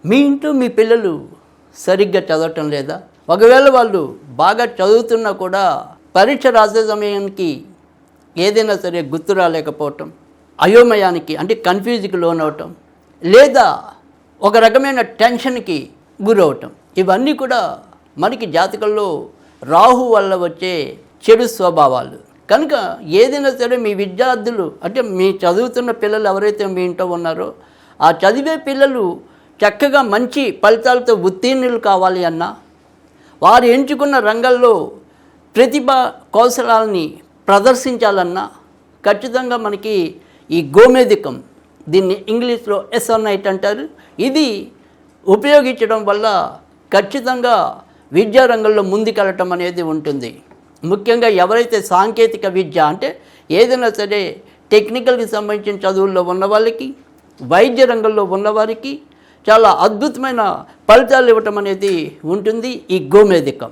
మీ ఇంట్లో మీ పిల్లలు సరిగ్గా చదవటం లేదా? ఒకవేళ వాళ్ళు బాగా చదువుతున్నా కూడా పరీక్ష రాసే సమయానికి ఏదైనా సరే గుర్తు రాలేకపోవటం, అయోమయానికి అంటే కన్ఫ్యూజ్కి లోనవటం, లేదా ఒక రకమైన టెన్షన్కి గురవటం, ఇవన్నీ కూడా మనకి జాతకంలో రాహు వల్ల వచ్చే చెడు స్వభావాలు. కనుక ఏదైనా సరే మీ విద్యార్థులు అంటే మీ చదువుతున్న పిల్లలు ఎవరైతే మీ ఇంట్లో ఉన్నారో ఆ చదివే పిల్లలు చక్కగా మంచి ఫలితాలతో ఉత్తీర్ణులు కావాలి అన్నా, వారు ఎంచుకున్న రంగంలో ప్రతిభ కౌశలాలని ప్రదర్శించాలన్నా ఖచ్చితంగా మనకి ఈ గోమేధికం, దీన్ని ఇంగ్లీష్లో ఎస్ఎన్ఐట్ అంటారు, ఇది ఉపయోగించడం వల్ల ఖచ్చితంగా విద్యారంగంలో ముందుకెళ్ళటం అనేది ఉంటుంది. ముఖ్యంగా ఎవరైతే సాంకేతిక విద్య అంటే ఏదైనా సరే టెక్నికల్కి సంబంధించిన చదువుల్లో ఉన్న వాళ్ళకి, వైద్య రంగంలో ఉన్నవారికి చాలా అద్భుతమైన ఫలితాలు ఇవ్వటం అనేది ఉంటుంది ఈ గోమేధికం.